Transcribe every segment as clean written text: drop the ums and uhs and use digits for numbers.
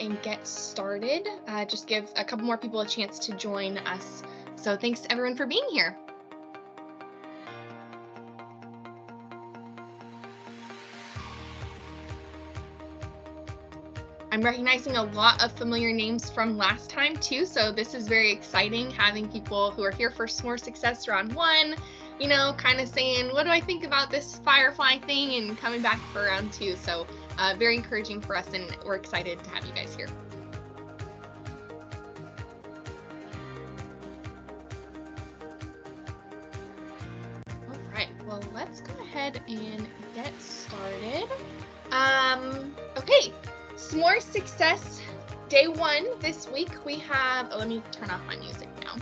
and get started. Just give a couple more people a chance to join us. So thanks everyone for being here. I'm recognizing a lot of familiar names from last time too, so this is very exciting having people who are here for More Success Round 1, kind of saying, what do I think about this Firefly thing, and coming back for Round 2. So very encouraging for us, and we're excited to have you guys here. All right, well, let's go ahead and get started. Okay, S'more Success Day 1 this week. We have, let me turn off my music now.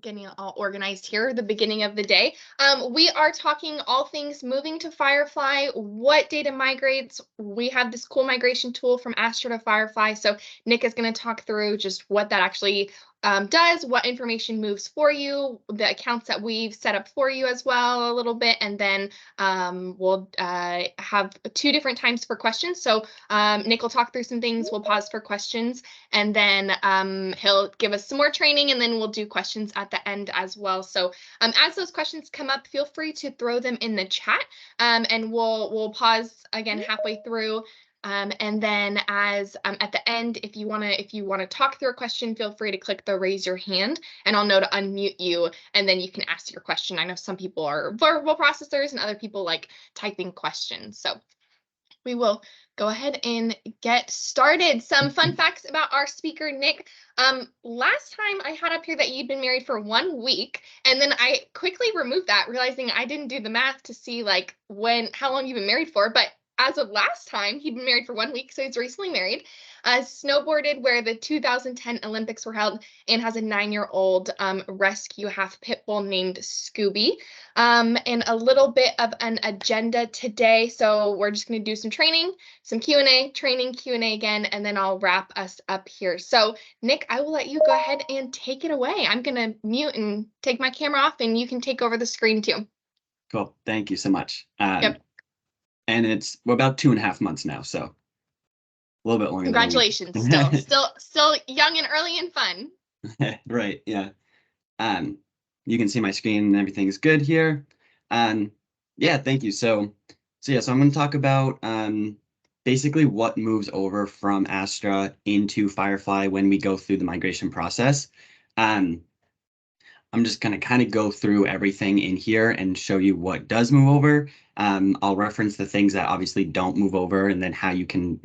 Getting all organized here, the beginning of the day. We are talking all things moving to Firefly, what data migrates. We have this cool migration tool from Astra to Firefly. So Nick is going to talk through just what that actually does, what information moves for you, the accounts that we've set up for you as well a little bit, and then we'll have 2 different times for questions. So Nick will talk through some things, we'll pause for questions, and then he'll give us some more training, and then we'll do questions at the end as well. So as those questions come up, feel free to throw them in the chat, and we'll pause again halfway through. And then as at the end, if you want to talk through a question, feel free to click the raise your hand, and I'll know to unmute you, and then you can ask your question. I know some people are verbal processors and other people like typing questions. So we will go ahead and get started. Some fun facts about our speaker, Nick. Last time I had up here that you'd been married for 1 week, and then I quickly removed that, realizing I didn't do the math to see how long you've been married for. But as of last time, he'd been married for 1 week, so he's recently married. Snowboarded where the 2010 Olympics were held, and has a 9-year-old rescue half pit bull named Scooby. And a little bit of an agenda today. So we're just going to do some training, some Q&A, training, Q&A again, and then I'll wrap us up here. So Nick, I will let you go ahead and take it away. I'm going to mute and take my camera off, and you can take over the screen too. Cool. Thank you so much. Yep. And we're about 2.5 months now, so a little bit longer. Congratulations. still young and early and fun. Right. Yeah. You can see my screen and everything's good here. Yeah, thank you. So I'm going to talk about basically what moves over from Astra into Firefly when we go through the migration process. I'm just going to kind of go through everything in here and show you what does move over. I'll reference the things that obviously don't move over, and then how you can,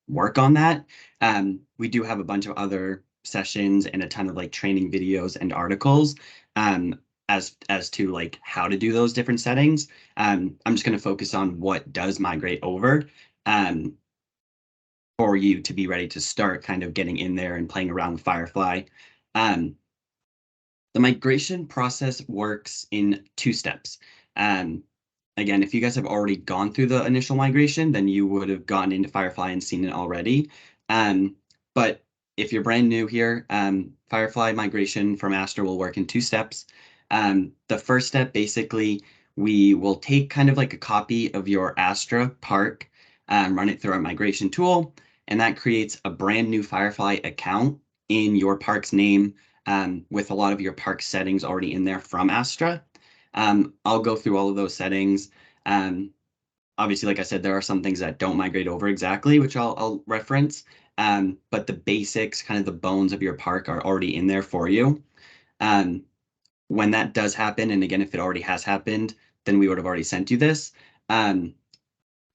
work on that. We do have a bunch of other sessions and a ton of training videos and articles as to how to do those different settings. I'm just going to focus on what does migrate over for you to be ready to start kind of getting in there and playing around with Firefly. The migration process works in 2 steps. Again, if you guys have already gone through the initial migration, then you would have gone into Firefly and seen it already. But if you're brand new here, Firefly migration from Astra will work in 2 steps. The first step, basically, we will take kind of a copy of your Astra park, run it through our migration tool, and that creates a brand new Firefly account in your park's name, with a lot of your park settings already in there from Astra. I'll go through all of those settings. Obviously, like I said, there are some things that don't migrate over exactly, which I'll reference. But the basics, kind of the bones of your park, are already in there for you. When that does happen, and again, if it already has happened, then we would have already sent you this.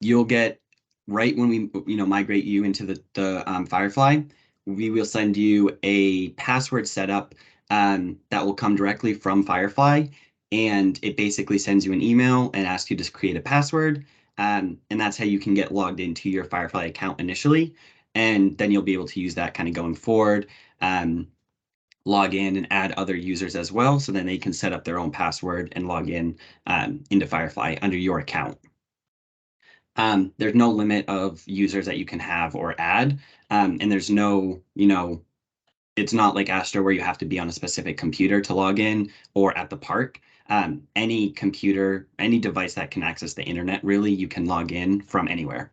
You'll get, right when we migrate you into the Firefly, we will send you a password setup that will come directly from Firefly, and it basically sends you an email and asks you to create a password, and that's how you can get logged into your Firefly account initially, and then you'll be able to use that kind of going forward, log in and add other users as well, so then they can set up their own password and log in into Firefly under your account. There's no limit of users that you can have or add, and there's no, it's not like Astra where you have to be on a specific computer to log in or at the park. Any computer, any device that can access the internet, really, you can log in from anywhere.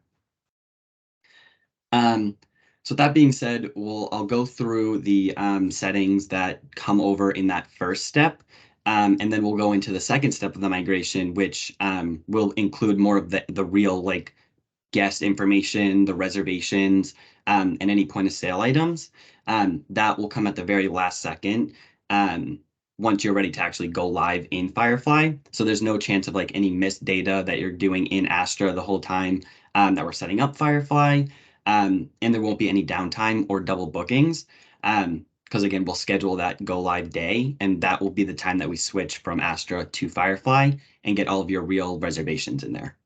Um, so that being said, I'll go through the settings that come over in that first step. And then we'll go into the second step of the migration, which will include more of the real like guest information, the reservations, and any point of sale items. That will come at the very last second. Um, once you're ready to actually go live in Firefly. So there's no chance of like any missed data that you're doing in Astra the whole time that we're setting up Firefly. And there won't be any downtime or double bookings. Because again, we'll schedule that go live day, and that will be the time that we switch from Astra to Firefly and get all of your real reservations in there.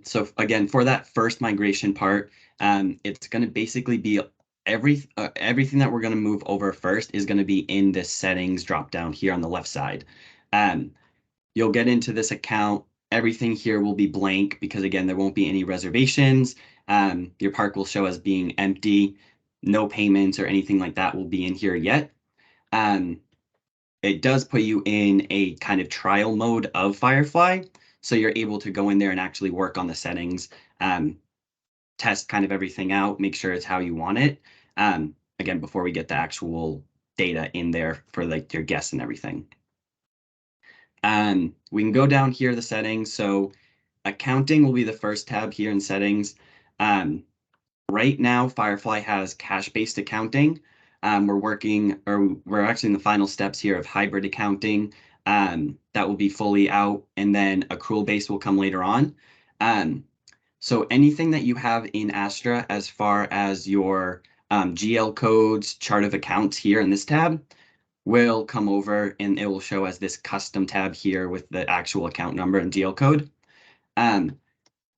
So again, for that first migration part, it's going to basically be everything that we're going to move over first is going to be in this settings drop down here on the left side. Um, you'll get into this account. Everything here will be blank because again, there won't be any reservations. Your park will show as being empty. No payments or anything like that will be in here yet. Um, it does put you in a kind of trial mode of Firefly. So you're able to go in there and actually work on the settings, test kind of everything out, make sure it's how you want it. Again, before we get the actual data in there for like your guests and everything. We can go down here, the settings. So accounting will be the first tab here in settings. Right now, Firefly has cash-based accounting. We're actually in the final steps here of hybrid accounting. That will be fully out, and then accrual-based will come later on. So anything that you have in Astra as far as your GL codes, chart of accounts here in this tab will come over, and it will show as this custom tab here with the actual account number and GL code. Um,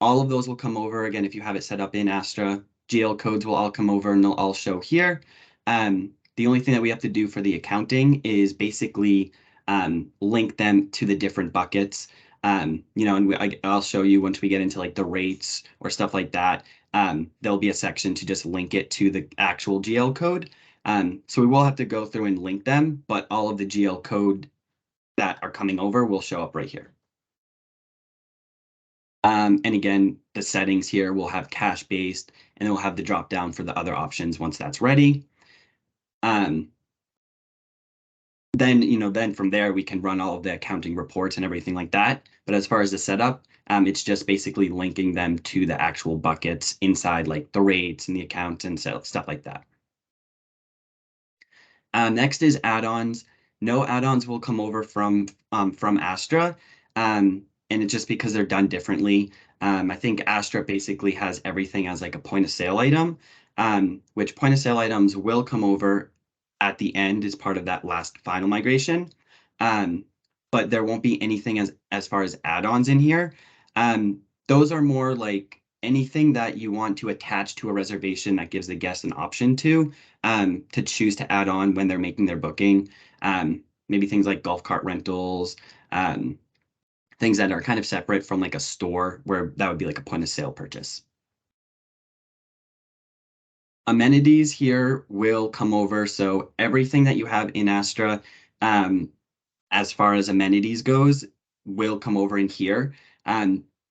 all of those will come over again if you have it set up in Astra. GL codes will all come over and they'll all show here. The only thing that we have to do for the accounting is basically link them to the different buckets. And I'll show you once we get into like the rates or stuff like that. There'll be a section to just link it to the actual GL code. So we will have to go through and link them, but all of the GL code that are coming over will show up right here. And again, the settings here will have cache-based, and then we'll have the drop down for the other options once that's ready. Then from there, we can run all of the accounting reports and everything like that. But as far as the setup, it's just basically linking them to the actual buckets inside like the rates and the accounts and stuff like that. Next is add-ons. No add-ons will come over from Astra, and it's just because they're done differently. I think Astra basically has everything as like a point of sale item, which point of sale items will come over at the end as part of that last final migration. But there won't be anything as far as add-ons in here. Those are more like anything that you want to attach to a reservation that gives the guest an option to choose to add on when they're making their booking. Maybe things like golf cart rentals, things that are kind of separate from like a store where that would be like a point of sale purchase. Amenities here will come over. So everything that you have in Astra, as far as amenities goes, will come over in here.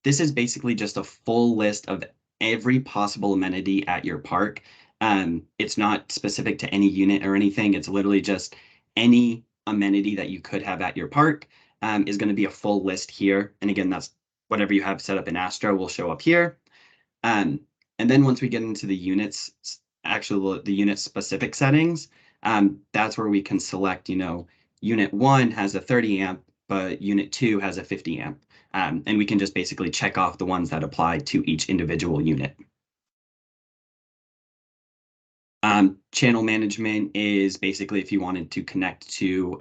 This is basically just a full list of every possible amenity at your park. It's not specific to any unit or anything. It's literally just any amenity that you could have at your park is going to be a full list here. And again, that's whatever you have set up in Astra will show up here. And then once we get into the units, actually the unit specific settings, that's where we can select, unit 1 has a 30 amp, but unit 2 has a 50 amp. And we can just basically check off the ones that apply to each individual unit. Channel management is basically if you wanted to connect to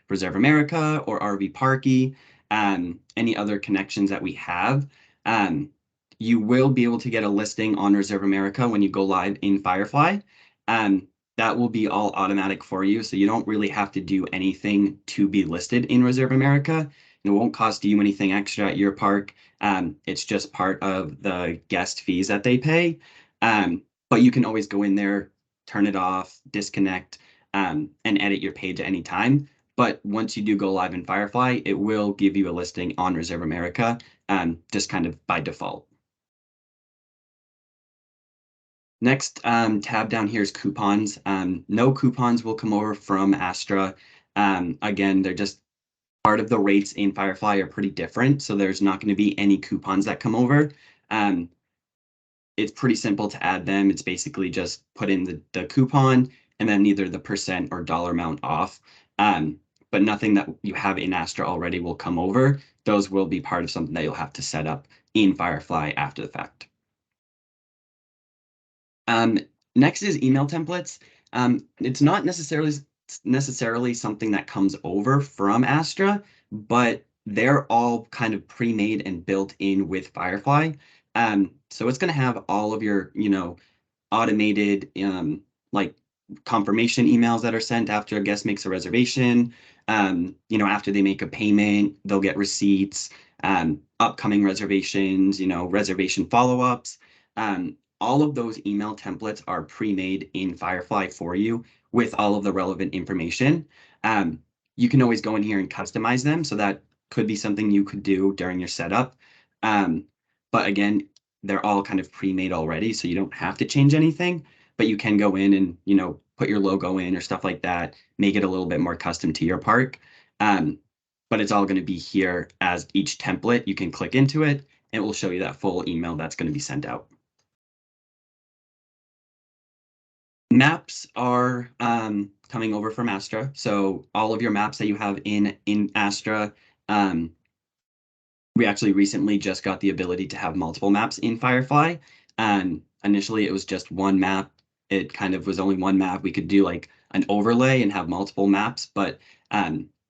Reserve America or RV Parky, any other connections that we have. You will be able to get a listing on Reserve America when you go live in Firefly. That will be all automatic for you, so you don't really have to do anything to be listed in Reserve America. It won't cost you anything extra at your park. It's just part of the guest fees that they pay. But you can always go in there, turn it off, disconnect, and edit your page at any time. But once you do go live in Firefly, it will give you a listing on Reserve America, just kind of by default. Next tab down here is coupons. No coupons will come over from Astra. Again, they're just part of the rates in Firefly are pretty different, so there's not going to be any coupons that come over. It's pretty simple to add them. It's basically just put in the coupon and then either the percent or dollar amount off. But nothing that you have in Astra already will come over. Those will be part of something that you'll have to set up in Firefly after the fact. Um, Next is email templates. It's not necessarily something that comes over from Astra, but they're all kind of pre-made and built in with Firefly. So it's going to have all of your, automated like confirmation emails that are sent after a guest makes a reservation. After they make a payment, they'll get receipts, upcoming reservations, reservation follow-ups. All of those email templates are pre-made in Firefly for you with all of the relevant information. You can always go in here and customize them. So that could be something you could do during your setup. But again, they're all kind of pre-made already, so you don't have to change anything, but you can go in and, put your logo in or stuff like that, make it a little bit more custom to your park. But it's all going to be here as each template. You can click into it, and it will show you that full email that's going to be sent out. Maps are coming over from Astra. So all of your maps that you have in Astra, we actually recently just got the ability to have multiple maps in Firefly. Initially, it was just one map. It kind of was only one map. We could do like an overlay and have multiple maps, but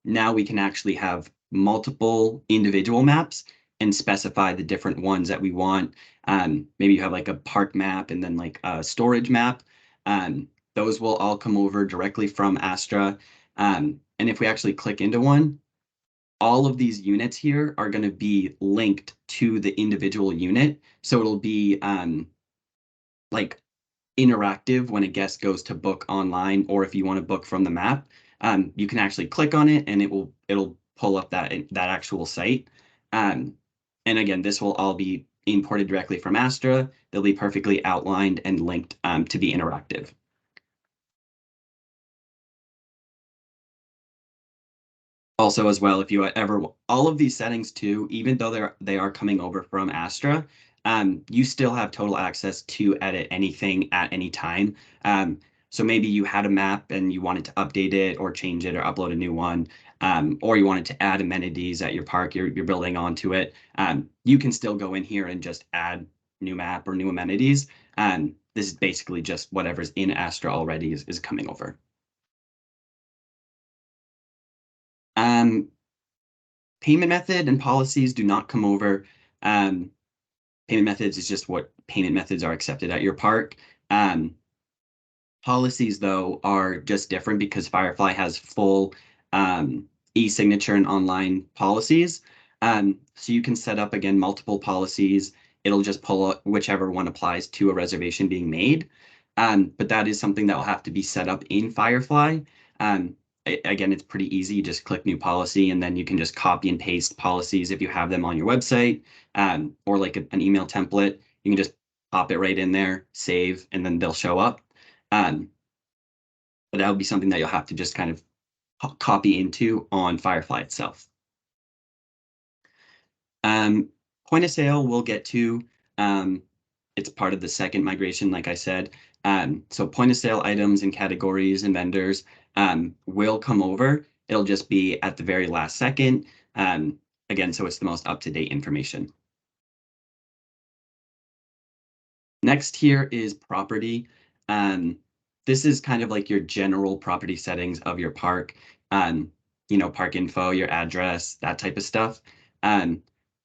now we can actually have multiple individual maps and specify the different ones that we want. Maybe you have like a park map and then like a storage map. Those will all come over directly from Astra. And if we actually click into one, all of these units here are going to be linked to the individual unit. So it'll be like interactive when a guest goes to book online, or if you want to book from the map, you can actually click on it and it'll pull up that actual site. And again, this will all be imported directly from Astra. They'll be perfectly outlined and linked to be interactive. Also, as well, if you ever all of these settings too, even though they are coming over from Astra, you still have total access to edit anything at any time. So maybe you had a map and you wanted to update it or change it or upload a new one, or you wanted to add amenities at your park you're building onto it. You can still go in here and just add new map or new amenities. This is basically just whatever's in Astra already is coming over. Um, Payment method and policies do not come over. Payment methods is just what payment methods are accepted at your park. Policies, though, are just different because Firefly has full e-signature and online policies. So you can set up, again, multiple policies. It'll just pull out whichever one applies to a reservation being made. But that is something that will have to be set up in Firefly. Again, it's pretty easy. You just click new policy, and then you can just copy and paste policies if you have them on your website, or like an email template. You can just pop it right in there, save, and then they'll show up. But that would be something that you'll have to just kind of copy into on Firefly itself. Point of sale we'll get to. It's part of the second migration, like I said. So point of sale items and categories and vendors will come over. It'll just be at the very last second. Again, so it's the most up-to-date information. Next here is property. This is kind of like your general property settings of your park. Park info, your address, that type of stuff.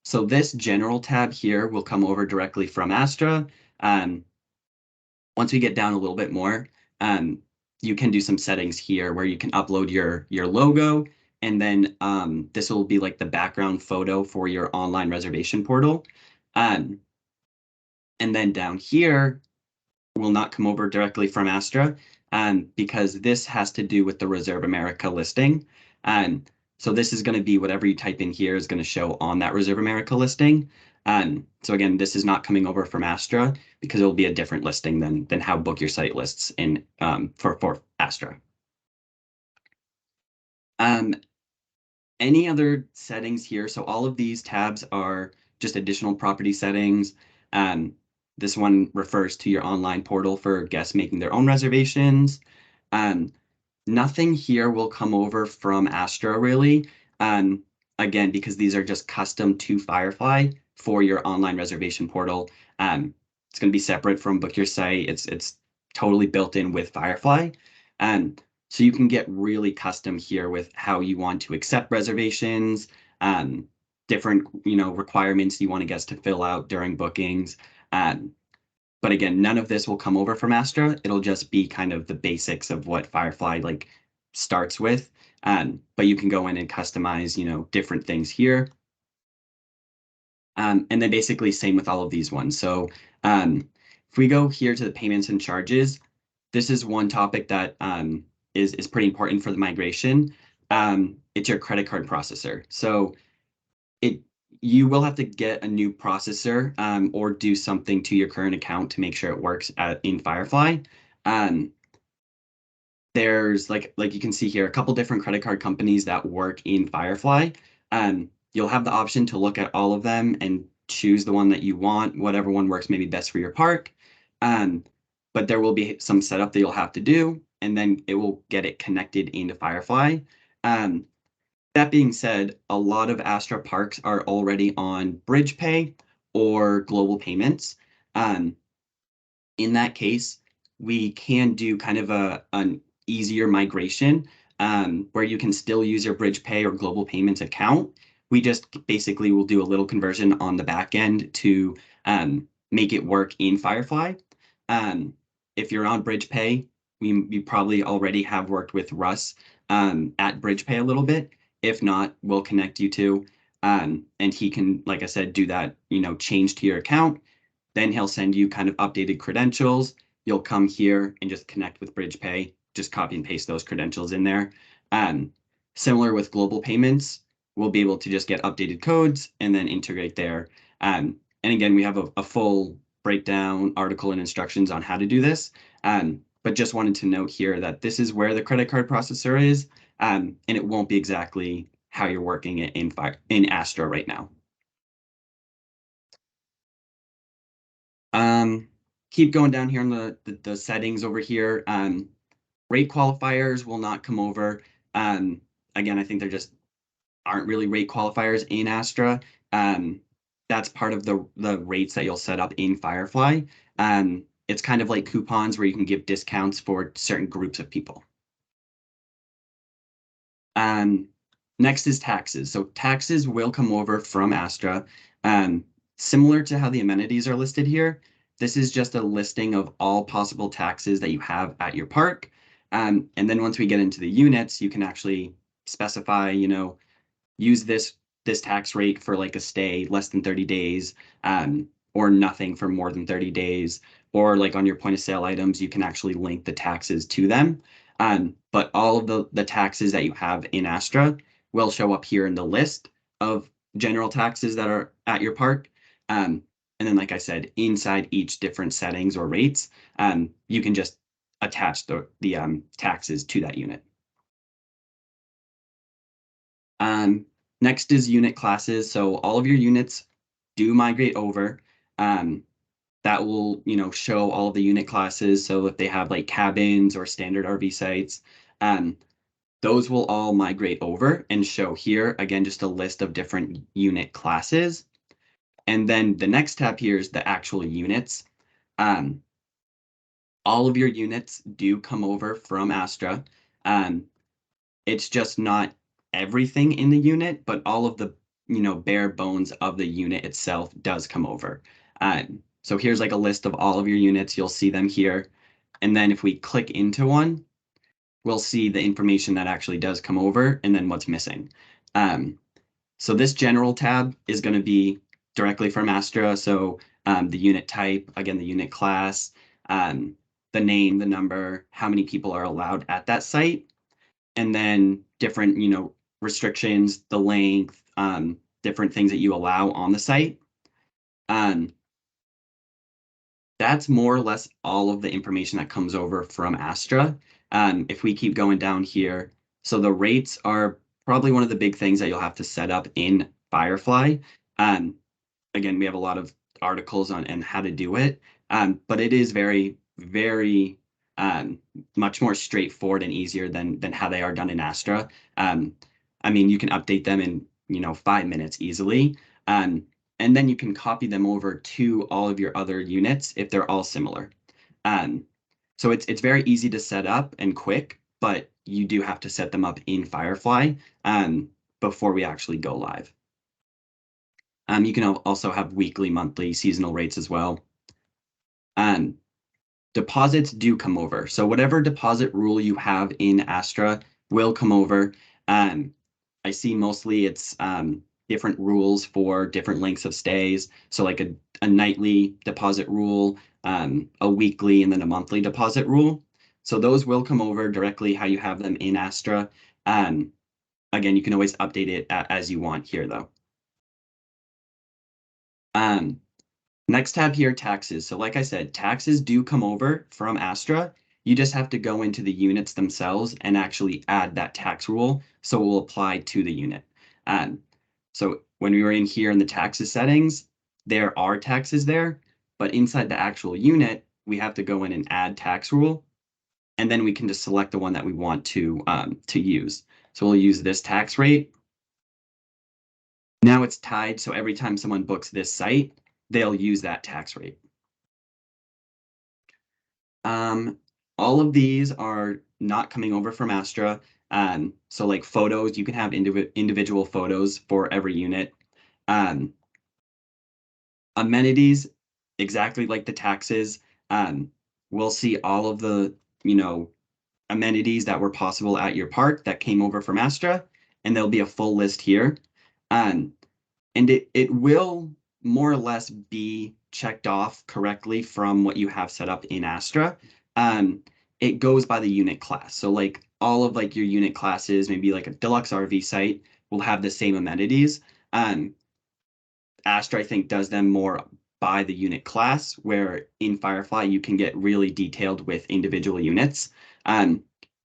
So this general tab here will come over directly from Astra. Once we get down a little bit more, you can do some settings here where you can upload your logo, and then this will be like the background photo for your online reservation portal. And then down here will not come over directly from Astra because this has to do with the Reserve America listing. So this is going to be whatever you type in here is going to show on that Reserve America listing. So again, this is not coming over from Astra because it'll be a different listing than how Book Your Site lists in for Astra. Any other settings here? So all of these tabs are just additional property settings. This one refers to your online portal for guests making their own reservations. Um, Nothing here will come over from Astra really. Again, because these are just custom to Firefly for your online reservation portal. It's going to be separate from Book Your Site. It's totally built in with Firefly. So you can get really custom here with how you want to accept reservations, different requirements you want a guest to fill out during bookings. But again, none of this will come over from Astra. It'll just be kind of the basics of what Firefly like starts with. But you can go in and customize, different things here. And then basically same with all of these ones. So if we go here to the payments and charges, this is one topic that is pretty important for the migration. It's your credit card processor. So you will have to get a new processor or do something to your current account to make sure it works in Firefly. There's like you can see here, a couple different credit card companies that work in Firefly. You'll have the option to look at all of them and choose the one that you want, whatever one works maybe best for your park. But there will be some setup that you'll have to do, and then it will get it connected into Firefly. That being said, a lot of Astra parks are already on Bridge Pay or Global Payments. In that case, we can do kind of an easier migration where you can still use your Bridge Pay or Global Payments account. We just basically will do a little conversion on the back end to make it work in Firefly. If you're on Bridge Pay, you probably already have worked with Russ at Bridge Pay a little bit. If not, we'll connect you to, and he can, like I said, do that, change to your account. Then he'll send you kind of updated credentials. You'll come here and just connect with Bridge Pay, just copy and paste those credentials in there. Similar with global payments, we'll be able to just get updated codes and then integrate there. And again, we have a full breakdown article and instructions on how to do this. But just wanted to note here that this is where the credit card processor is, and it won't be exactly how you're working it in Astra right now. Keep going down here on the settings over here. Rate qualifiers will not come over. Again, I think there just aren't really rate qualifiers in Astra. That's part of the rates that you'll set up in Firefly. It's kind of like coupons where you can give discounts for certain groups of people. Next is taxes. So taxes will come over from Astra. Similar to how the amenities are listed here, this is just a listing of all possible taxes that you have at your park. And then once we get into the units, you can actually specify, use this tax rate for like a stay less than 30 days, or nothing for more than 30 days, or like on your point of sale items, you can actually link the taxes to them. But all of the taxes that you have in Astra will show up here in the list of general taxes that are at your park. And then, like I said, inside each different settings or rates, you can just attach the taxes to that unit. Next is unit classes. So all of your units do migrate over. That will, show all of the unit classes. So if they have like cabins or standard RV sites, those will all migrate over and show here, again, just a list of different unit classes. And then the next tab here is the actual units. All of your units do come over from Astra. It's just not everything in the unit, but all of the, bare bones of the unit itself does come over. So here's like a list of all of your units. You'll see them here. And then if we click into one, we'll see the information that actually does come over and then what's missing. So this general tab is going to be directly from Astra. So the unit type, again, the unit class, the name, the number, how many people are allowed at that site, and then different, restrictions, the length, different things that you allow on the site. Um, that's more or less all of the information that comes over from Astra. If we keep going down here, so the rates are probably one of the big things that you'll have to set up in Firefly. Um, Again, we have a lot of articles on and how to do it, but it is very, very much more straightforward and easier than how they are done in Astra. Um, I mean, you can update them in 5 minutes easily, um, and then you can copy them over to all of your other units if they're all similar. Um, so it's very easy to set up and quick, but you do have to set them up in Firefly before we actually go live. You can also have weekly, monthly, seasonal rates as well. Um, Deposits do come over. So whatever deposit rule you have in Astra will come over. I see mostly it's different rules for different lengths of stays. So like a nightly deposit rule, a weekly, and then a monthly deposit rule. So those will come over directly how you have them in Astra. Again, you can always update it as you want here, though. Next tab here, taxes. So like I said, taxes do come over from Astra. You just have to go into the units themselves and actually add that tax rule so it will apply to the unit. So when we were in here in the taxes settings, there are taxes there, but inside the actual unit, we have to go in and add tax rule, and then we can just select the one that we want to use. So we'll use this tax rate. Now it's tied, so every time someone books this site, they'll use that tax rate. All of these are not coming over from Astra. So like photos, you can have individual photos for every unit. Amenities, exactly like the taxes. We'll see all of the, amenities that were possible at your park that came over from Astra, and there'll be a full list here. Um, and it will more or less be checked off correctly from what you have set up in Astra. It goes by the unit class. So like all of like your unit classes, maybe like a deluxe RV site will have the same amenities. Astra, I think, does them more by the unit class, where in Firefly you can get really detailed with individual units.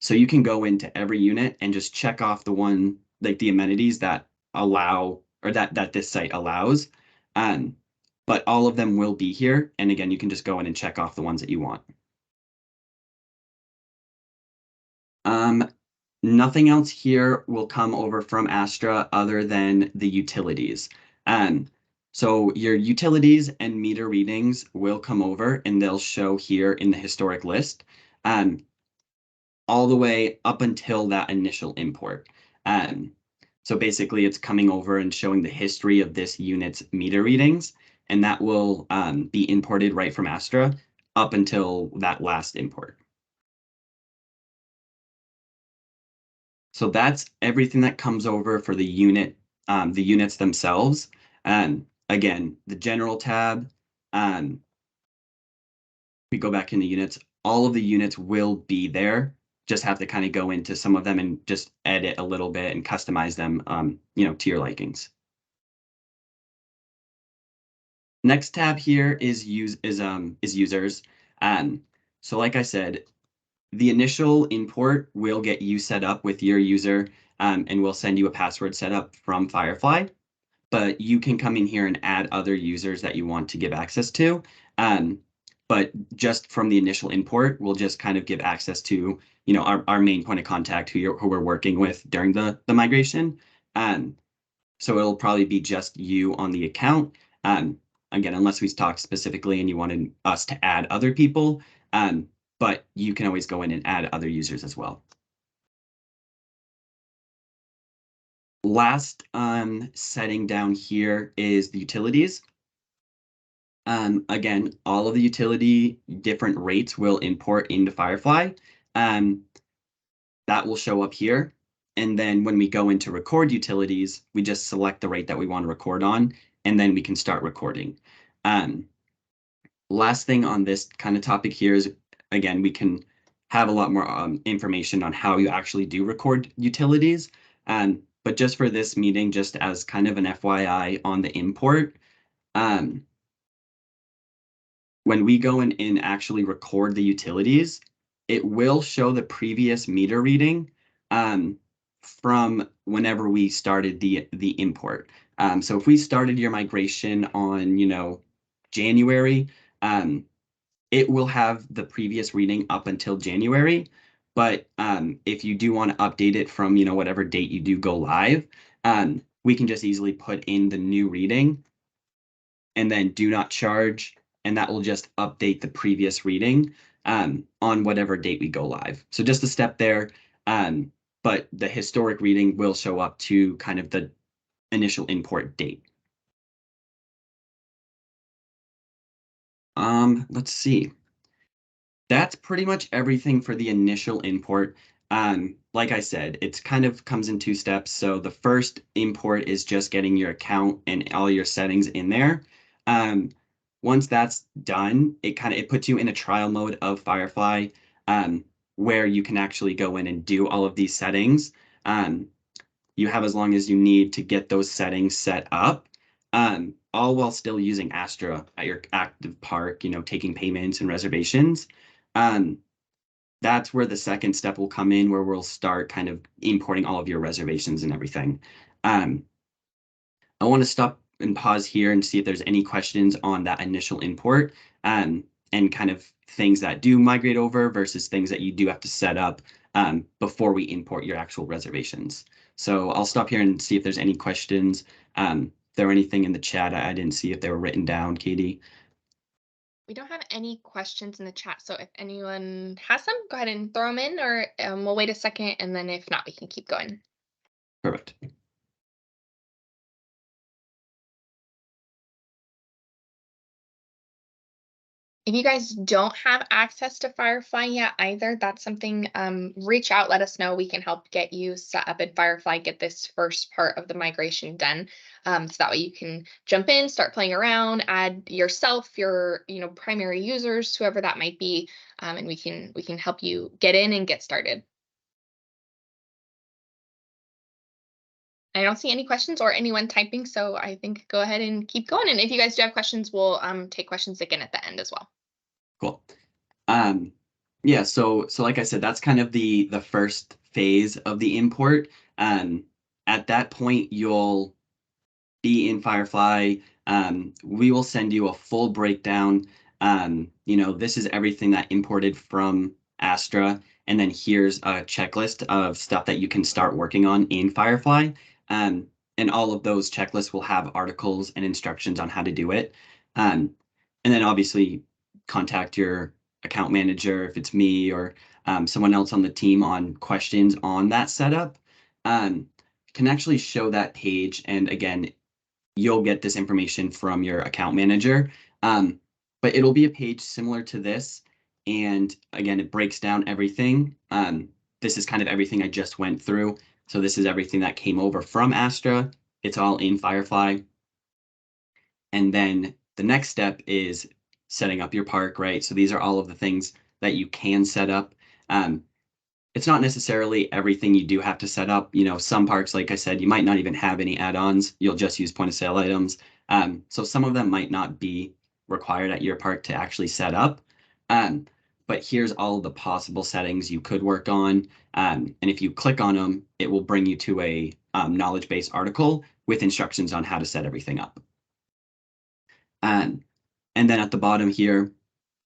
So you can go into every unit and just check off the one, like the amenities that allow or that this site allows. But all of them will be here. And again, you can just go in and check off the ones that you want. Nothing else here will come over from Astra other than the utilities. So your utilities and meter readings will come over and they'll show here in the historic list, all the way up until that initial import. So basically it's coming over and showing the history of this unit's meter readings, and that will be imported right from Astra up until that last import. So that's everything that comes over for the units themselves. Again, the general tab, we go back into units, all of the units will be there. Just have to kind of go into some of them and just edit a little bit and customize them, to your likings. Next tab here is users. So like I said, the initial import will get you set up with your user, and we'll send you a password setup from Firefly. But you can come in here and add other users that you want to give access to. But just from the initial import, we'll just kind of give access to, our main point of contact who we're working with during the migration. So it'll probably be just you on the account. Again, unless we talk specifically and you wanted us to add other people, but you can always go in and add other users as well. Last setting down here is the utilities. Again, all of the utility different rates will import into Firefly. That will show up here. And then when we go into record utilities, we just select the rate that we want to record on, and then we can start recording. Last thing on this kind of topic here is, again, we can have a lot more information on how you actually do record utilities. But just for this meeting, just as kind of an FYI on the import, when we go in and actually record the utilities, it will show the previous meter reading from whenever we started the import. So if we started your migration on, January, it will have the previous reading up until January. But if you do want to update it from, whatever date you do go live, we can just easily put in the new reading and then do not charge, and that will just update the previous reading on whatever date we go live. So just a step there, but the historic reading will show up to kind of the initial import date. Let's see. That's pretty much everything for the initial import. Like I said, it's kind of comes in two steps. So the first import is just getting your account and all your settings in there. Um, Once that's done, it puts you in a trial mode of Firefly, where you can actually go in and do all of these settings. You have as long as you need to get those settings set up, all while still using Astra at your active park, taking payments and reservations. Um, that's where the second step will come in, where we'll start kind of importing all of your reservations and everything. Um, I want to stop and pause here and see if there's any questions on that initial import, and kind of things that do migrate over versus things that you do have to set up before we import your actual reservations. So I'll stop here and see if there's any questions. If there were anything in the chat, I didn't see if they were written down, Katie. We don't have any questions in the chat, so if anyone has some, go ahead and throw them in, or we'll wait a second, and then if not, we can keep going. Perfect. If you guys don't have access to Firefly yet either, that's something, reach out, let us know. We can help get you set up in Firefly, get this first part of the migration done. So that way you can jump in, start playing around, add yourself, your, primary users, whoever that might be, and we can help you get in and get started. I don't see any questions or anyone typing, so I think go ahead and keep going. And if you guys do have questions, we'll take questions again at the end as well. Cool. Yeah, so like I said, that's kind of the first phase of the import. At that point, you'll be in Firefly. We will send you a full breakdown. This is everything that imported from Astra, and then here's a checklist of stuff that you can start working on in Firefly. And all of those checklists will have articles and instructions on how to do it. And then obviously contact your account manager if it's me or someone else on the team on questions on that setup. Can actually show that page, and again, you'll get this information from your account manager. But it'll be a page similar to this. And again, it breaks down everything. This is kind of everything I just went through. So this is everything that came over from Astra. It's all in Firefly. And then the next step is setting up your park, right? So these are all of the things that you can set up. It's not necessarily everything you do have to set up. Some parks, like I said, you might not even have any add-ons. You'll just use point of sale items. So some of them might not be required at your park to actually set up. But here's all of the possible settings you could work on. And if you click on them, it will bring you to a knowledge base article with instructions on how to set everything up. And then at the bottom here,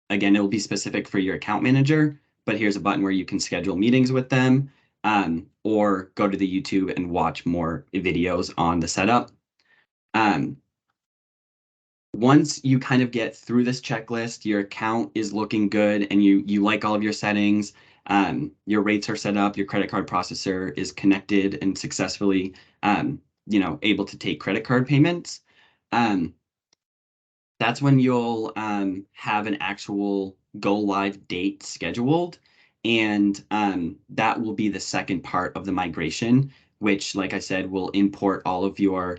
again, it will be specific for your account manager, but here's a button where you can schedule meetings with them, or go to the YouTube and watch more videos on the setup. Once you kind of get through this checklist, your account is looking good and you like all of your settings, your rates are set up, your credit card processor is connected and successfully, able to take credit card payments. That's when you'll have an actual go live date scheduled. And that will be the second part of the migration, which, like I said, will import all of your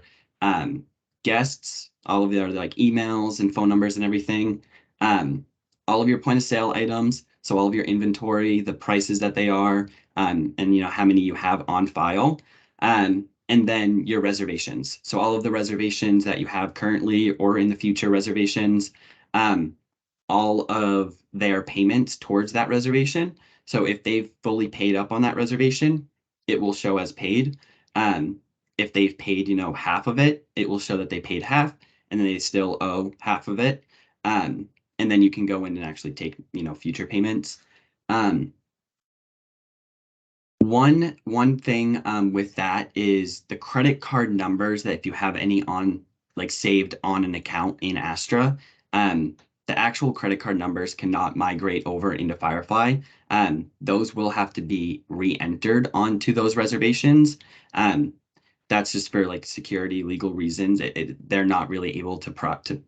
guests, all of their like emails and phone numbers and everything, all of your point of sale items. So all of your inventory, the prices that they are, and how many you have on file. And then your reservations. So all of the reservations that you have currently or in the future reservations, all of their payments towards that reservation. So if they've fully paid up on that reservation, it will show as paid. If they've paid, half of it, it will show that they paid half, and then they still owe half of it. And then you can go in and actually take, future payments. One thing with that is the credit card numbers that if you have any on like saved on an account in Astra, the actual credit card numbers cannot migrate over into Firefly. Those will have to be re-entered onto those reservations. That's just for like security, legal reasons. They're not really able to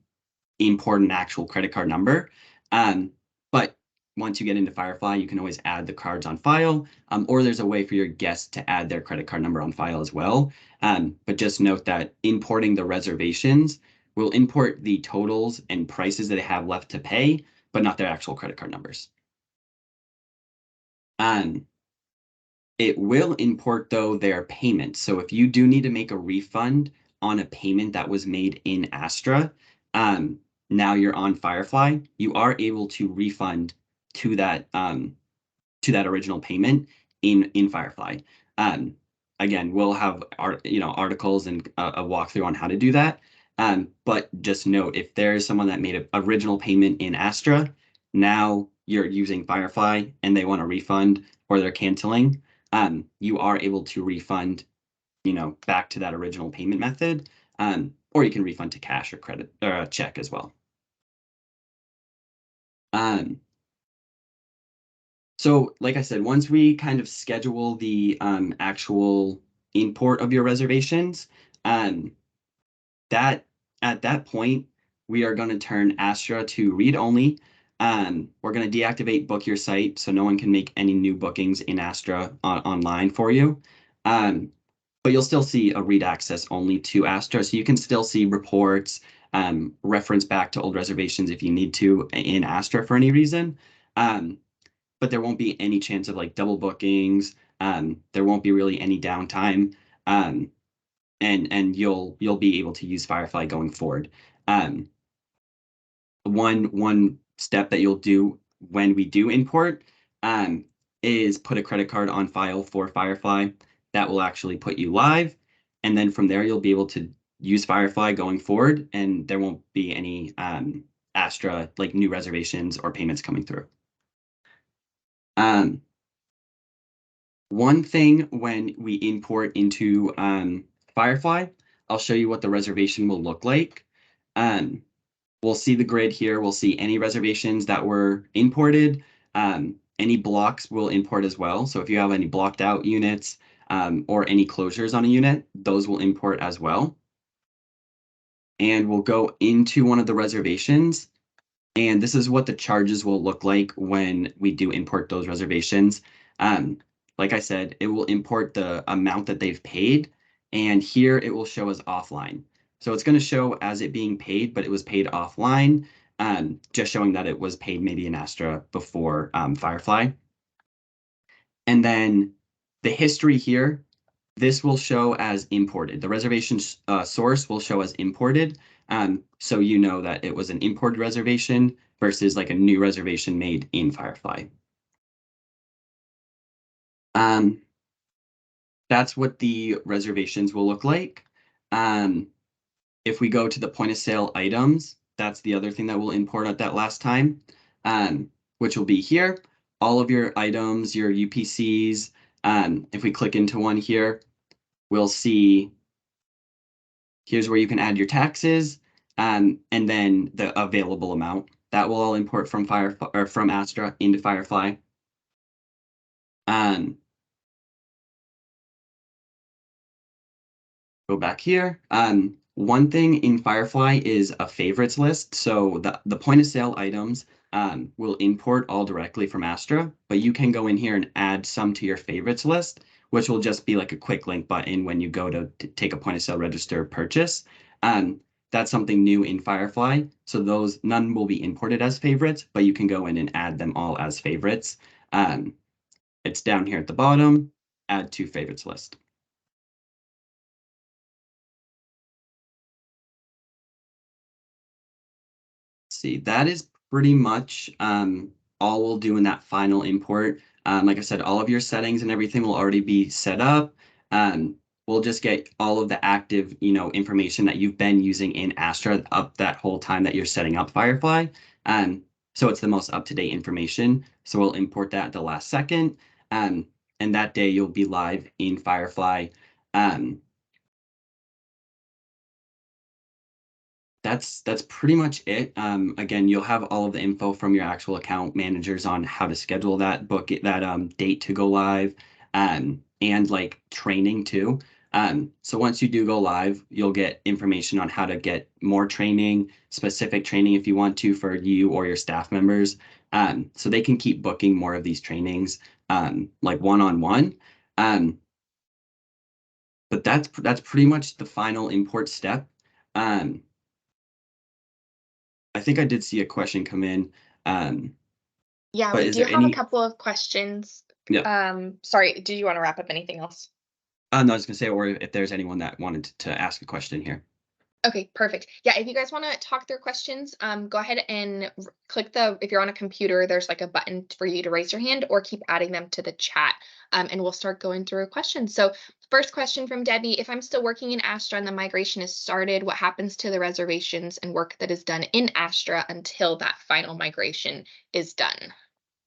import an actual credit card number. But once you get into Firefly, you can always add the cards on file, or there's a way for your guests to add their credit card number on file as well. But just note that importing the reservations will import the totals and prices that they have left to pay, but not their actual credit card numbers. It will import, though, their payment. So if you do need to make a refund on a payment that was made in Astra, now you're on Firefly, you are able to refund to that original payment in Firefly. Again, we'll have articles and a walkthrough on how to do that. But just note, if there's someone that made an original payment in Astra, now you're using Firefly and they want a refund or they're canceling, you are able to refund, back to that original payment method, or you can refund to cash or credit or a check as well. So like I said, once we kind of schedule the actual import of your reservations, that at that point, we are going to turn Astra to read only. We're going to deactivate book your site so no one can make any new bookings in Astra online for you. But you'll still see a read access only to Astra. So you can still see reports, reference back to old reservations if you need to in Astra for any reason. But there won't be any chance of like double bookings. There won't be really any downtime. And you'll be able to use Firefly going forward. One step that you'll do when we do import is put a credit card on file for Firefly. That will actually put you live, and then from there you'll be able to use Firefly going forward, and there won't be any Astra like new reservations or payments coming through. One thing when we import into Firefly, I'll show you what the reservation will look like. We'll see the grid here. We'll see any reservations that were imported. Any blocks will import as well. So if you have any blocked out units or any closures on a unit, those will import as well. And we'll go into one of the reservations. And this is what the charges will look like when we do import those reservations. Like I said, it will import the amount that they've paid, and here it will show as offline. So it's going to show as it being paid, but it was paid offline, just showing that it was paid maybe in Astra before Firefly. And then the history here, this will show as imported. The reservation source will show as imported. So you know that it was an imported reservation versus like a new reservation made in Firefly. That's what the reservations will look like. If we go to the point of sale items, that's the other thing that we'll import at that last time, which will be here. All of your items, your UPCs. If we click into one here, we'll see here's where you can add your taxes, and then the available amount. That will all import from Firefly or from Astra into Firefly. Go back here. One thing in Firefly is a favorites list. So the point of sale items will import all directly from Astra, but you can go in here and add some to your favorites list, which will just be like a quick link button when you go to take a point of sale register purchase. That's something new in Firefly. So those none will be imported as favorites, but you can go in and add them all as favorites. It's down here at the bottom, add to favorites list. See, that is pretty much all we'll do in that final import. Like I said, all of your settings and everything will already be set up. We'll just get all of the active, information that you've been using in Astra up that whole time that you're setting up Firefly. So it's the most up-to-date information. So we'll import that at the last second. And that day you'll be live in Firefly. That's pretty much it. Again, you'll have all of the info from your actual account managers on how to schedule that date to go live, and like training too. So once you do go live, you'll get information on how to get more training, specific training if you want to for you or your staff members. So they can keep booking more of these trainings, like one-on-one. But that's pretty much the final import step. I think I did see a question come in. Yeah, But we is do there have a any? couple of questions. Yeah. Sorry, do you want to wrap up anything else? No, I was gonna say, or if there's anyone that wanted to ask a question here. Okay, perfect. Yeah, if you guys want to talk through questions, go ahead and click if you're on a computer, there's like a button for you to raise your hand or keep adding them to the chat, and we'll start going through questions. So first question from Debbie, if I'm still working in Astra and the migration is started, what happens to the reservations and work that is done in Astra until that final migration is done?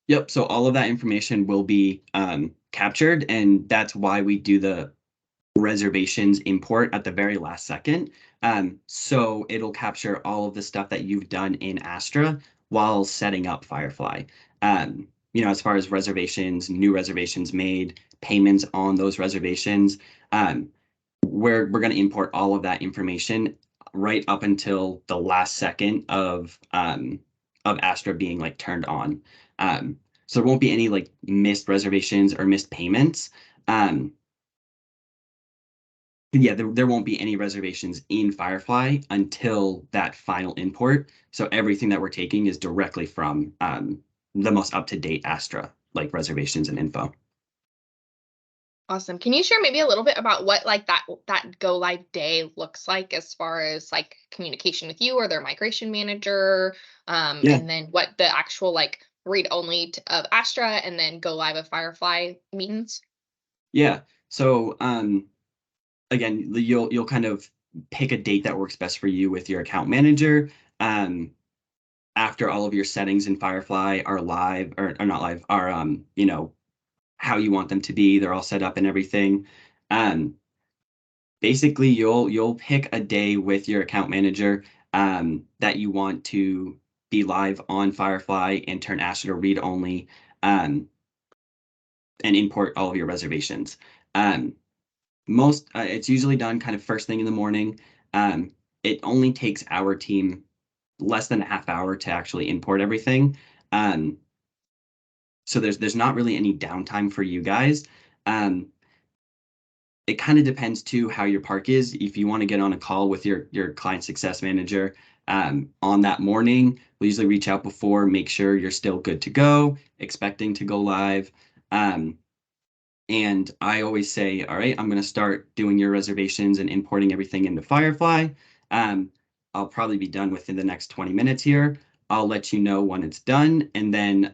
Yep. So all of that information will be captured, and that's why we do the reservations import at the very last second. So it'll capture all of the stuff that you've done in Astra while setting up Firefly. As far as reservations, new reservations made, payments on those reservations, we're going to import all of that information right up until the last second of Astra being like turned on. So there won't be any like missed reservations or missed payments. Yeah, there won't be any reservations in Firefly until that final import. So everything that we're taking is directly from the most up-to-date Astra, like reservations and info. Awesome. Can you share maybe a little bit about what like that go live day looks like as far as like communication with you or their migration manager, Yeah, and then what the actual like read only of Astra and then go live of Firefly means? yeah. So again, you'll kind of pick a date that works best for you with your account manager. After all of your settings in Firefly are live or not live, are how you want them to be. They're all set up and everything. Um, Basically, you'll pick a day with your account manager that you want to be live on Firefly and turn Astra to read only, um, and import all of your reservations. Um, it's usually done kind of first thing in the morning. Um, it only takes our team less than a half hour to actually import everything. Um, so there's not really any downtime for you guys. Um, it kind of depends too how your park is. If you want to get on a call with your client success manager on that morning, we'll usually reach out before, make sure you're still good to go, expecting to go live. And I always say, all right, I'm going to start doing your reservations and importing everything into Firefly. Um, I'll probably be done within the next 20 minutes here. I'll let you know when it's done. And then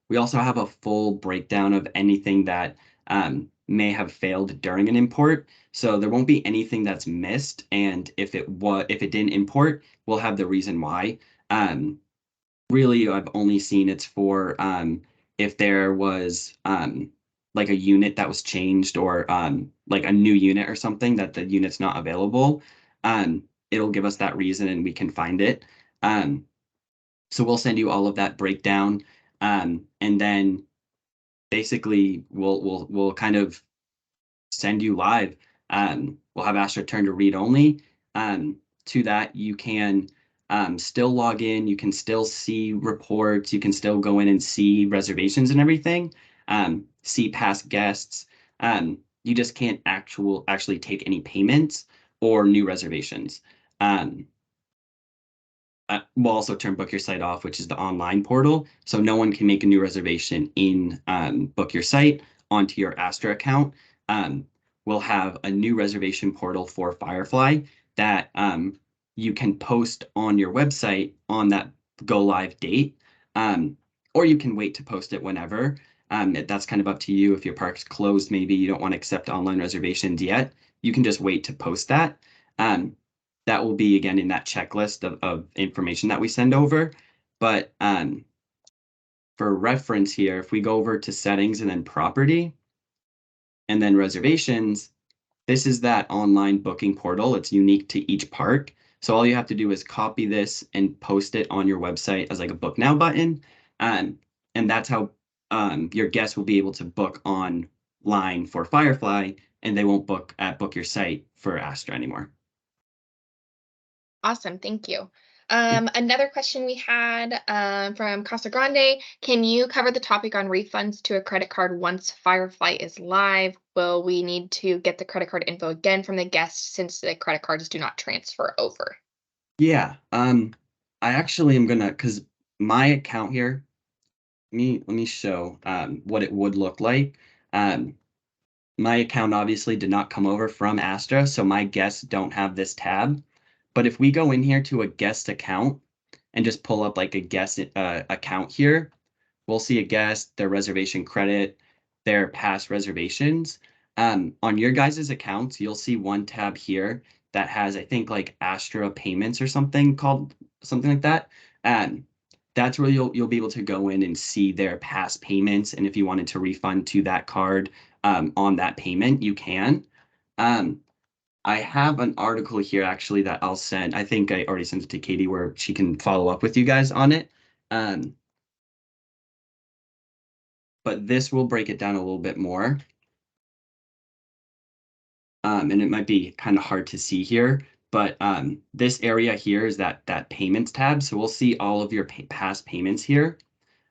we also have a full breakdown of anything that may have failed during an import. So there won't be anything that's missed. And if it didn't import, we'll have the reason why. Really, I've only seen it's for if there was like a unit that was changed or like a new unit or something that the unit's not available. It'll give us that reason and we can find it. Um, so we'll send you all of that breakdown, and then basically we'll kind of send you live. We'll have Astra turn to read only. To that, you can still log in. You can still see reports. You can still go in and see reservations and everything. See past guests. You just can't actually take any payments or new reservations. Um, we'll also turn Book Your Site off, which is the online portal. So no one can make a new reservation in Book Your Site onto your Astra account. Um, we'll have a new reservation portal for Firefly that you can post on your website on that go live date. Or you can wait to post it whenever. That's kind of up to you. If your park's closed, maybe you don't want to accept online reservations yet, you can just wait to post that. That will be, again, in that checklist of information that we send over. But for reference here, if we go over to settings and then property and then reservations, this is that online booking portal. It's unique to each park. So all you have to do is copy this and post it on your website as like a book now button. And that's how your guests will be able to book online for Firefly, and they won't book at Book Your Site for Astra anymore. Awesome, thank you. Yeah. Another question we had from Casa Grande, can you cover the topic on refunds to a credit card once Firefly is live? Will we need to get the credit card info again from the guest since the credit cards do not transfer over? Yeah. I actually am gonna, because my account here, let me show what it would look like. My account obviously did not come over from Astra, so my guests don't have this tab. But if we go in here to a guest account and just pull up like a guest account here, we'll see a guest, their reservation credit, their past reservations. On your guys' accounts, you'll see one tab here that has, I think, like Astra payments or something called something like that. That's where you'll be able to go in and see their past payments. And if you wanted to refund to that card on that payment, you can. I have an article here actually that I'll send. I think I already sent it to Katie where she can follow up with you guys on it. But this will break it down a little bit more. And it might be kind of hard to see here, but this area here is that payments tab. So we'll see all of your past payments here.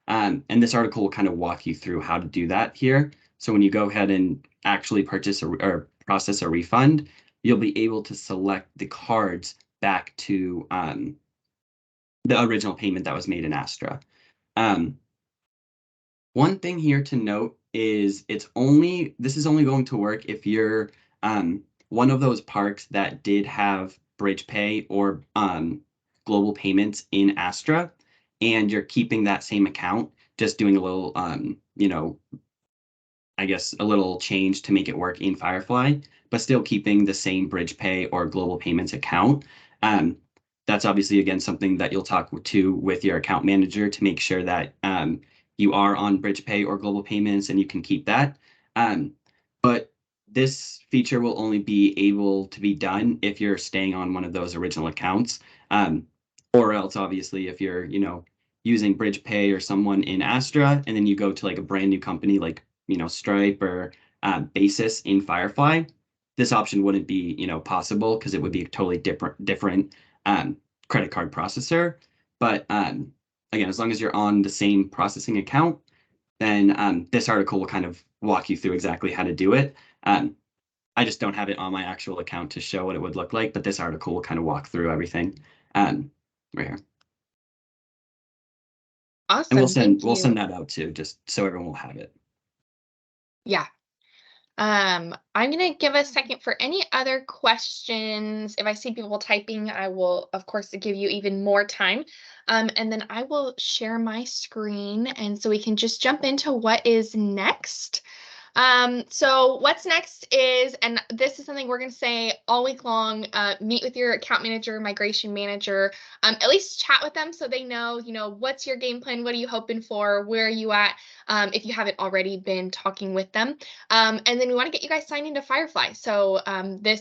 And this article will kind of walk you through how to do that here. So when you go ahead and actually purchase or process a refund, you'll be able to select the cards back to the original payment that was made in Astra. One thing here to note is this is only going to work if you're one of those parks that did have bridge pay or global payments in Astra, and you're keeping that same account, just doing a little, I guess, a little change to make it work in Firefly, but still keeping the same bridge pay or global payments account. That's obviously, again, something that you'll talk to with your account manager to make sure that you are on bridge pay or global payments and you can keep that. But this feature will only be able to be done if you're staying on one of those original accounts. Or else, obviously, if you're, using bridge pay or someone in Astra, and then you go to like a brand new company like Stripe or Basis in Firefly, this option wouldn't be possible because it would be a totally different credit card processor. But again, as long as you're on the same processing account, then this article will kind of walk you through exactly how to do it. I just don't have it on my actual account to show what it would look like, but this article will kind of walk through everything right here. And Awesome, thank we'll you. send that out too, just so everyone will have it. Yeah. I'm gonna give a second for any other questions. If I see people typing, I will, of course, give you even more time. And then I will share my screen, and so we can just jump into what is next. So what's next is, and this is something we're going to say all week long, meet with your account manager, migration manager, at least chat with them so they know, what's your game plan? What are you hoping for? Where are you at? If you haven't already been talking with them. And then we want to get you guys signed into Firefly. So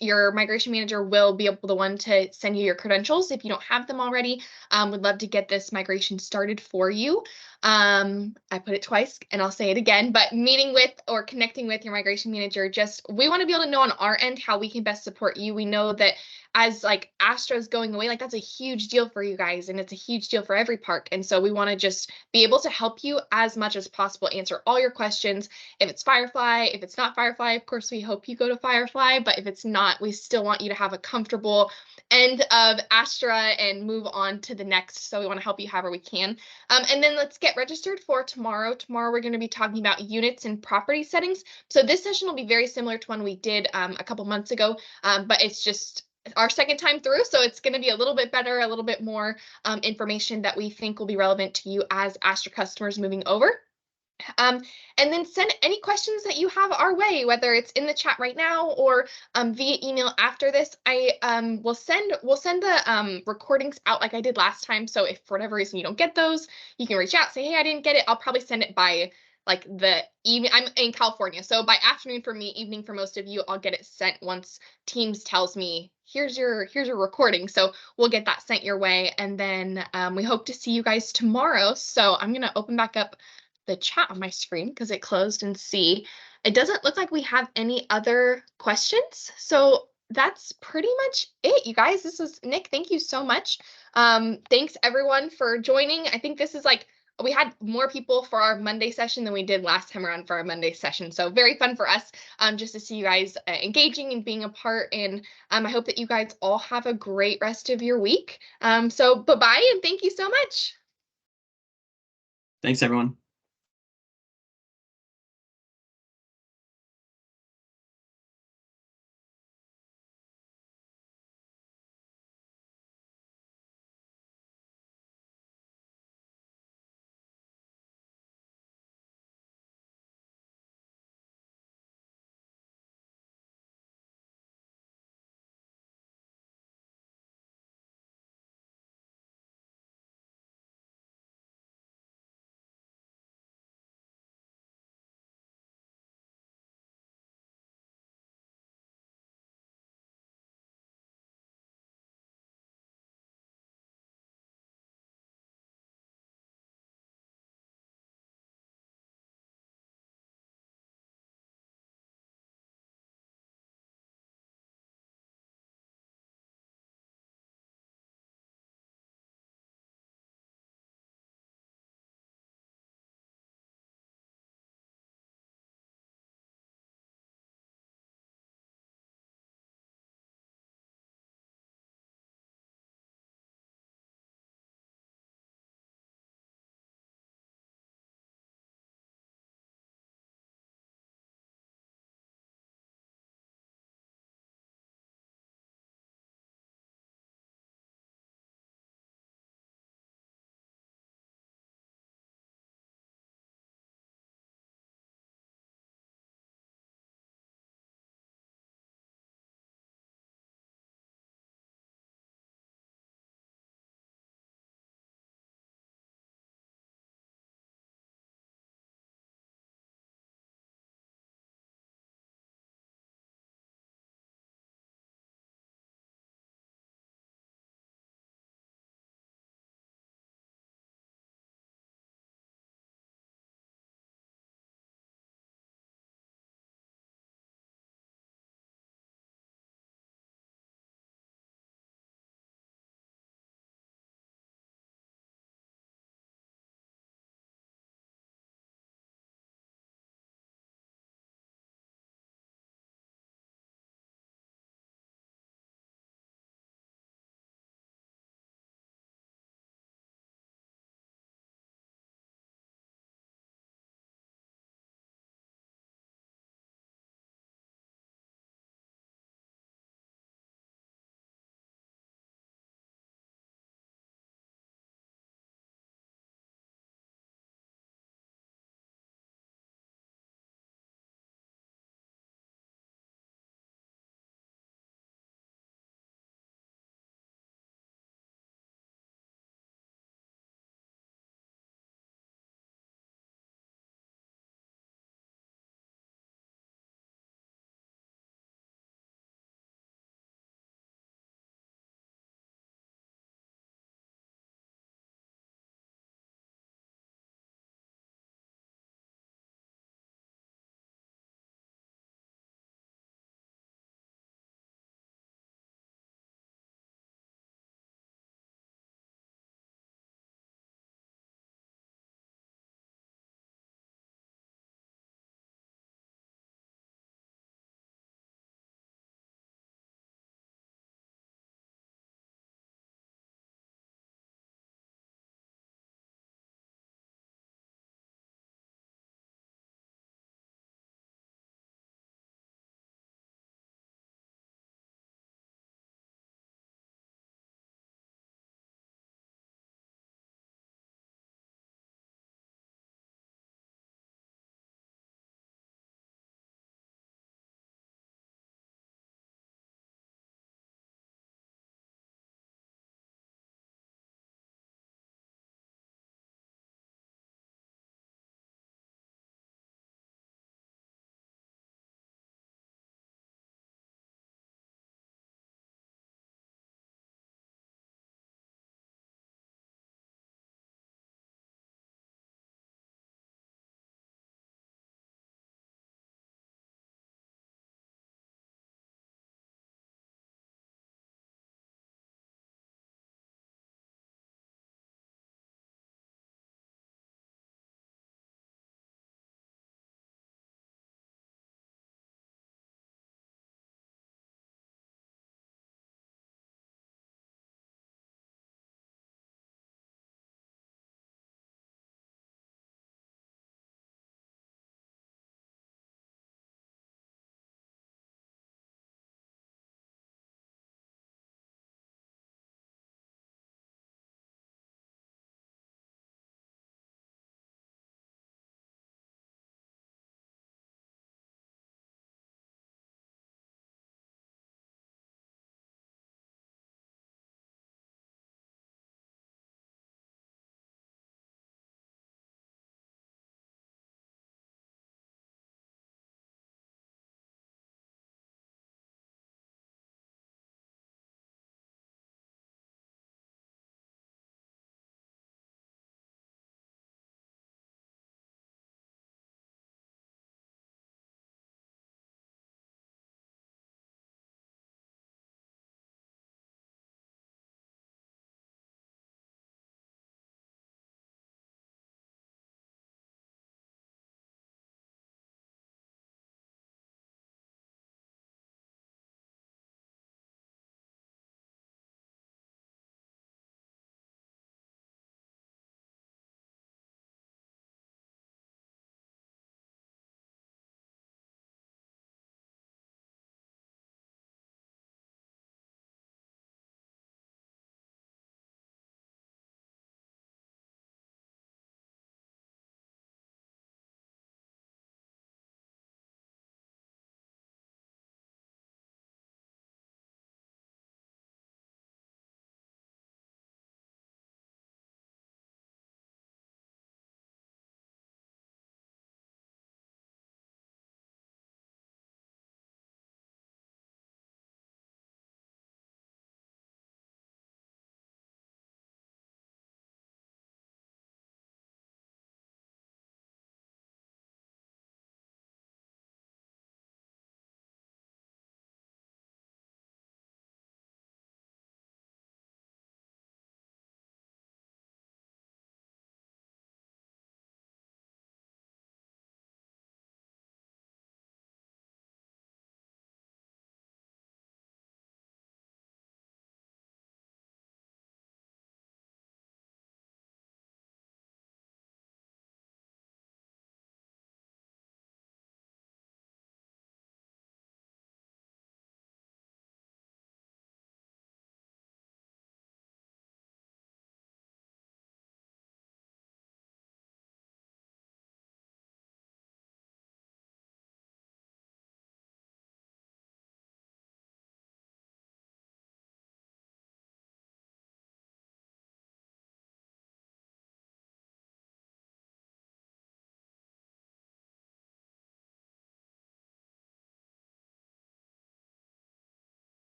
your migration manager will be able the one to send you your credentials if you don't have them already. Would love to get this migration started for you. I put it twice and I'll say it again, but meeting with or connecting with your migration manager, we want to be able to know on our end how we can best support you. We know that as like Astra's going away, like that's a huge deal for you guys and it's a huge deal for every park. And so we want to just be able to help you as much as possible, answer all your questions. If it's Firefly, if it's not Firefly, of course, we hope you go to Firefly, but if it's not, we still want you to have a comfortable end of Astra and move on to the next. So we want to help you however we can. And then let's get registered for tomorrow. Tomorrow, we're going to be talking about units and property settings. So this session will be very similar to one we did a couple months ago, but it's just our second time through, so it's going to be a little bit better, a little bit more information that we think will be relevant to you as Astra customers moving over. Um, and then send any questions that you have our way, whether it's in the chat right now or via email after this. I will send the recordings out like I did last time. So if for whatever reason you don't get those, you can reach out, say, hey, I didn't get it. I'll probably send it by like the evening. I'm in California, so by afternoon for me, evening for most of you, I'll get it sent once Teams tells me here's your recording. So we'll get that sent your way, and then we hope to see you guys tomorrow. So I'm gonna open back up the chat on my screen because it closed and see. It doesn't look like we have any other questions. So that's pretty much it, you guys. This is Nick. Thank you so much. Thanks everyone for joining. I think this is like, we had more people for our Monday session than we did last time around for our Monday session. So very fun for us just to see you guys engaging and being a part. And I hope that you guys all have a great rest of your week. So bye-bye and thank you so much. Thanks, everyone.